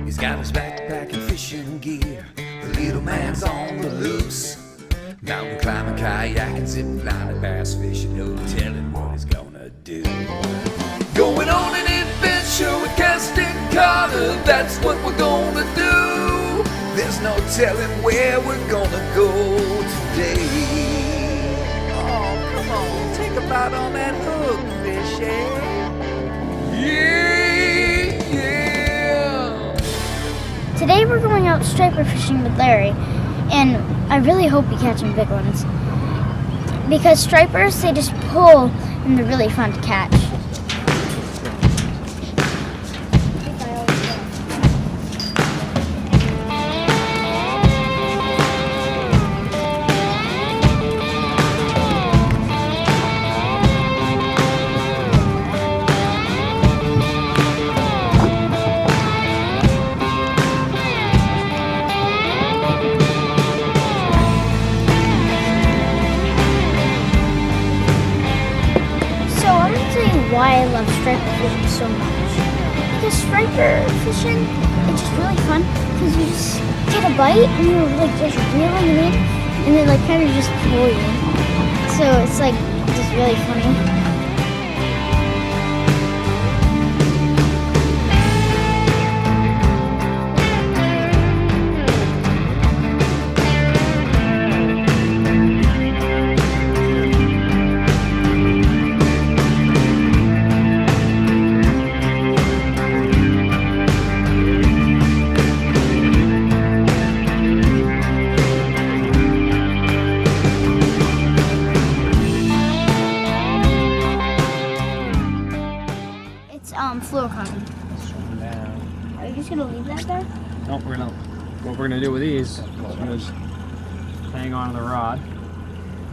He's got his backpack and fishing gear. The little man's on the loose. Mountain climbing, kayaking, zip lining, bass fishing. No telling what he's gonna do. Going on an adventure with Keston Carter. That's what we're gonna do. There's no telling where we're gonna go today. Oh, come on, take a bite on that hook, fish, eh? Yeah. Today we're going out striper fishing with Larry, and I really hope we catch some big ones. Because stripers, they just pull, and they're really fun to catch. Why I love striper fishing so much. Because striper fishing, it's just really fun because you just get a bite and you're like just reeling it in and then like kind of just pull you. So it's like just really funny. Fluorocarbon. Are you just gonna leave that there? No, what we're gonna do with these is we're gonna just hang on to the rod.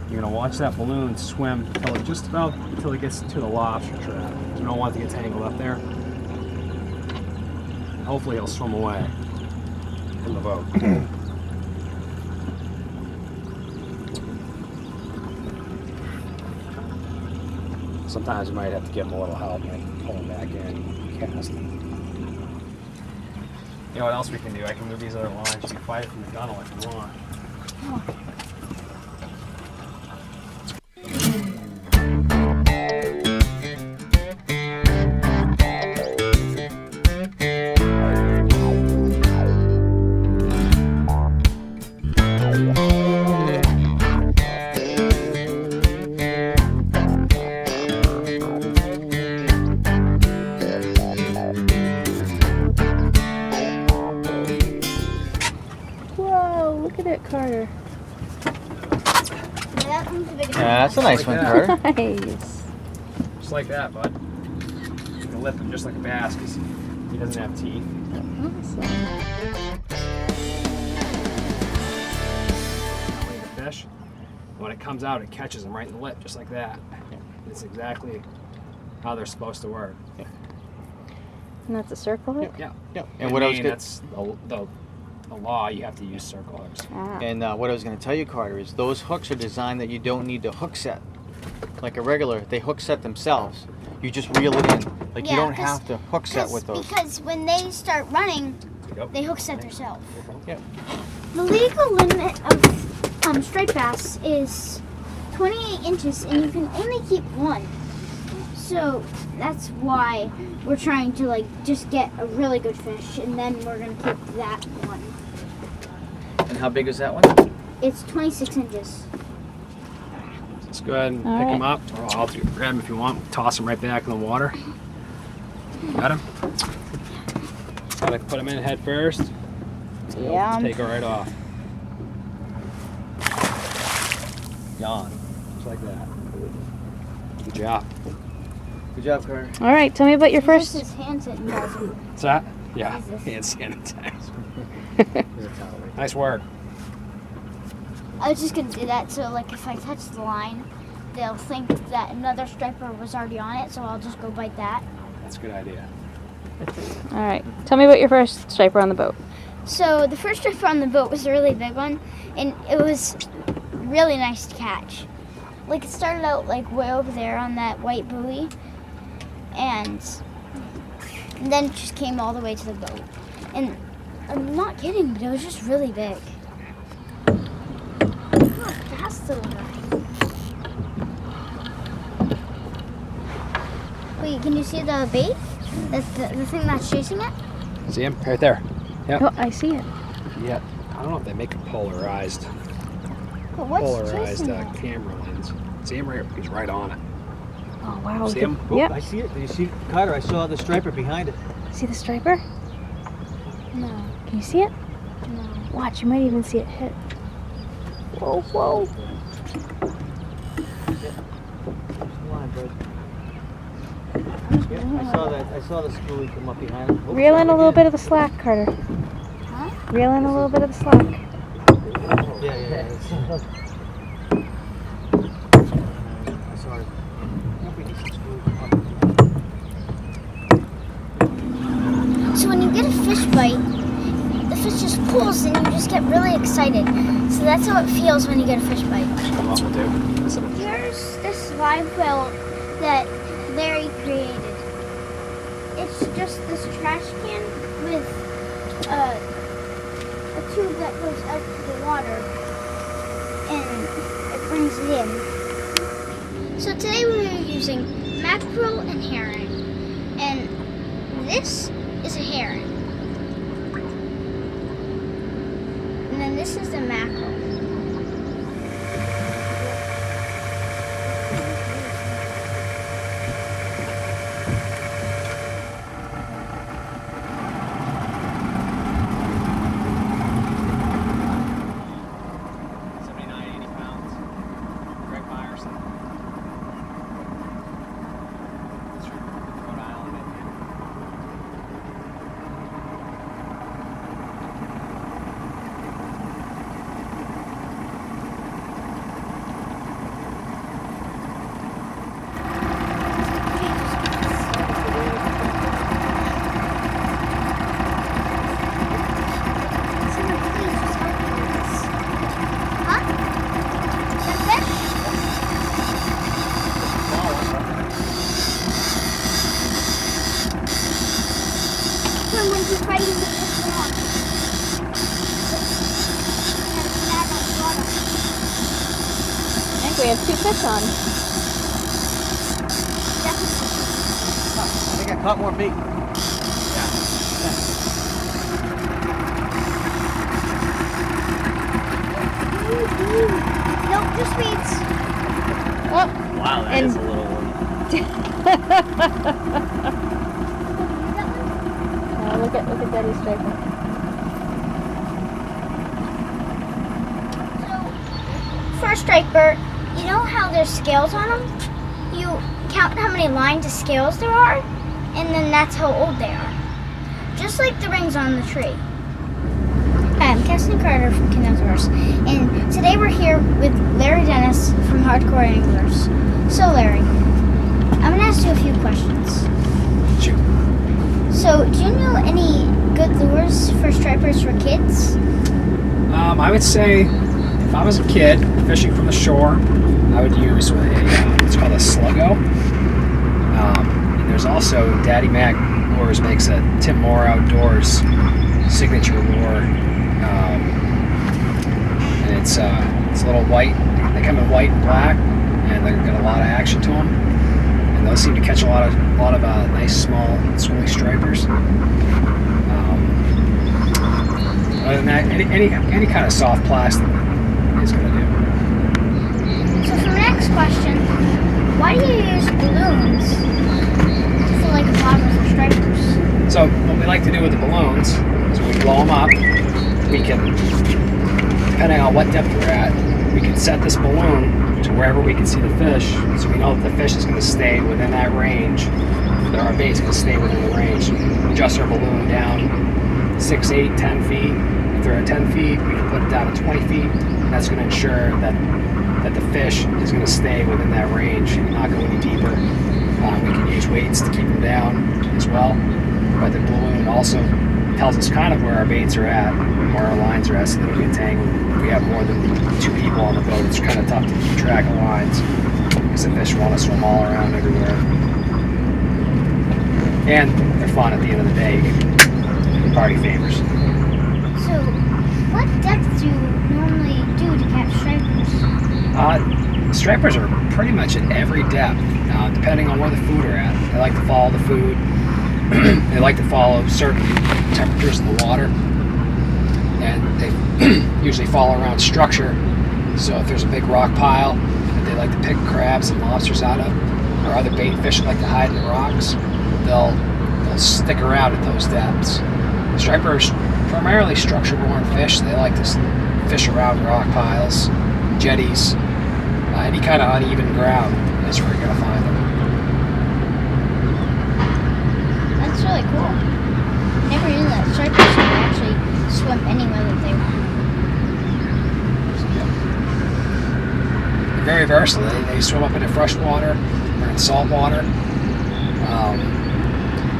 You're gonna watch that balloon swim until it gets to the lobster trap. You don't want it to get tangled up there. And hopefully it'll swim away from the boat. Sometimes you might have to give them a little help and pull them back in, cast. You know what else we can do? I can move these other lines. You can fire from the gunnel if you want. Oh. Look at it, Carter. Yeah, that's a nice one, Carter. Nice. Just like that, bud. You can lift him just like a bass because he doesn't have teeth. Awesome. The fish, when it comes out, it catches him right in the lip, just like that. It's exactly how they're supposed to work. Yeah. And that's a circle hook? Yeah. And what I was good. That's the law, you have to use circle hooks. Ah. And what I was going to tell you, Carter, is those hooks are designed that you don't need to hook set. Like a regular, they hook set themselves. You just reel it in. Like you don't have to hook set with those. Because when they start running, Yep. they hook set themselves. Yeah. The legal limit of striped bass is 28 inches, and you can only keep one. So that's why we're trying to just get a really good fish, and then we're gonna keep that one. And how big is that one? It's 26 inches. Let's go ahead and pick him up. Or I'll grab him if you want. Toss him right back in the water. Got him? So I put him in head first. Yeah. Take her right off. Gone. Just like that. Good job. Good job, Carter. All right, tell me about your This first. is hand sanitizer. What's that? Yeah. Jesus. Hand sanitizer. There's a towel right Nice work. I was just gonna do that so if I touch the line, they'll think that another striper was already on it, so I'll just go bite that. That's a good idea. All right, tell me about your first striper on the boat. So the first striper on the boat was a really big one, and it was really nice to catch. It started out way over there on that white buoy, and then it just came all the way to the boat. And I'm not kidding, but it was just really big. Look how fast little guy. Wait, can you see the bait? That's the thing that's chasing it? See him? Right there. Yep. Oh, I see it. Yeah. I don't know if they make a polarized But what's chasing it? camera lens. See him right? He's right on it. Oh, wow. See him? Yep. I see it. Did you see Carter? I saw the striper behind it. See the striper? No, Can you see it? no. Watch, you might even see it hit. Whoa, whoa. I saw the spoolie come up behind him. Oops, Reel in a little again. bit of the slack, Carter. Huh? Reel in a little bit of the slack. Yeah. I saw it. So when you get a fish bite, the fish just pulls and you just get really excited. So that's how it feels when you get a fish bite. Come on, we'll do. Here's this live well that Larry created. It's just this trash can with a tube that goes out to the water and it brings it in. So today we are using mackerel and herring. And this is a herring. And then this is the mackerel. I think we have 2 fish on. I think I caught more bait. Nope, just weeds. Oh, Wow, that And- is a little one. look at Daddy's striper. So, for a striper, you know how there's scales on them? You count how many lines of scales there are, and then that's how old they are. Just like the rings on the tree. Hi, I'm Kesley Carter from Ken Outdoors, and today we're here with Larry Dennis from Hardcore Anglers. So Larry, I'm gonna ask you a few questions. Shoot. So, do you know any good lures for stripers for kids? I would say if I was a kid fishing from the shore, I would use it's called a Sluggo. And there's also Daddy Mac Lures makes a Tim Moore Outdoors signature lure, and it's a little white. They come in white and black, and they've got a lot of action to them. And those seem to catch a lot of nice small swilly stripers. Other than that, any kind of soft plastic is going to do. So for my next question, why do you use balloons to fill like a bottom for stripers? So what we like to do with the balloons is when we blow them up, we can, depending on what depth we're at, we can set this balloon to wherever we can see the fish, so we know that the fish is going to stay within that range, that our bait's going to stay within the range. Adjust our balloon down 6, 8, 10 feet. If they're at 10 feet, we can put it down to 20 feet, and that's going to ensure that the fish is going to stay within that range and not go any deeper. We can use weights to keep them down as well, but the balloon also tells us kind of where our baits are at, where our lines are at, so they don't get tangled. If we have more than 2 people on the boat, it's kind of tough to keep track of lines because the fish want to swim all around everywhere. And they're fun at the end of the day. You party favors. So, what depth do you normally do to catch stripers? Stripers are pretty much at every depth, depending on where the food are at. They like to follow the food. They like to follow certain temperatures in the water, and they usually follow around structure. So if there's a big rock pile that they like to pick crabs and lobsters out of, or other bait fish that like to hide in the rocks, they'll stick around at those depths. Stripers primarily structure-born fish. They like to fish around rock piles, jetties, any kind of uneven ground is where you're gonna find them. That's really cool. Never knew that stripers can actually swim anywhere that they want. They're very versatile. They swim up into fresh water or in salt water.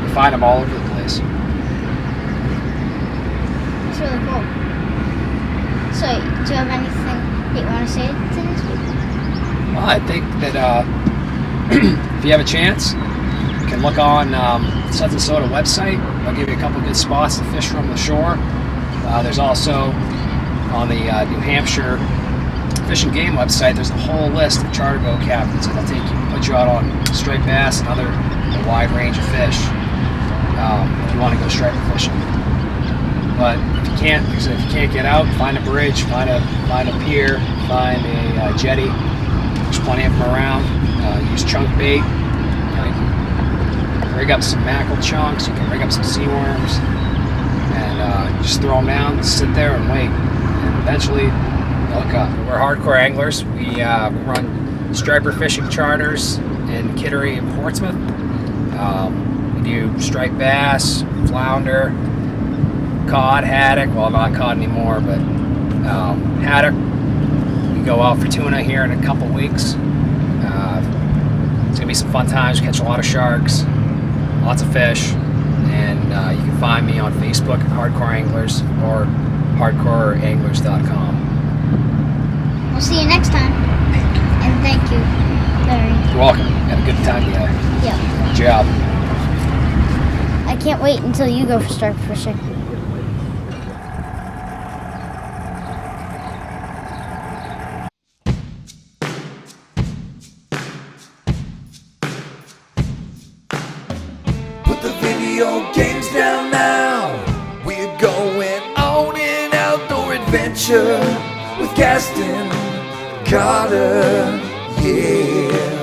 You find them all over the place. It's really cool. So, do you have anything that you want to say to these people? Well, I think that if you have a chance, you can look on Suds and Soda website. I'll give you a couple good spots to fish from the shore. There's also on the New Hampshire Fish and Game website, there's a whole list of charter boat captains that'll put you out on striped bass and a wide range of fish if you want to go striper fishing. But if you can't, like I said, if you can't get out, find a bridge, find a pier, find a jetty. There's plenty of them around. Use chunk bait. You can rig up some mackerel chunks. You can rig up some sea worms, and just throw them down, sit there, and wait. And eventually, they'll hook up. We're hardcore anglers. We run striper fishing charters in Kittery and Portsmouth. We do striped bass, flounder, cod, haddock. Well, not cod anymore, but haddock. We go out for tuna here in a couple weeks. It's gonna be some fun times. Catch a lot of sharks, lots of fish, and you can find me on Facebook at Hardcore Anglers or hardcoreanglers.com. We'll see you next time. And thank you very You're welcome. Had a good time together. Yeah. Good job. I can't wait until you go for striper fishing. Put the video games down now. We're going on an outdoor adventure with Gaston Carter. Yeah.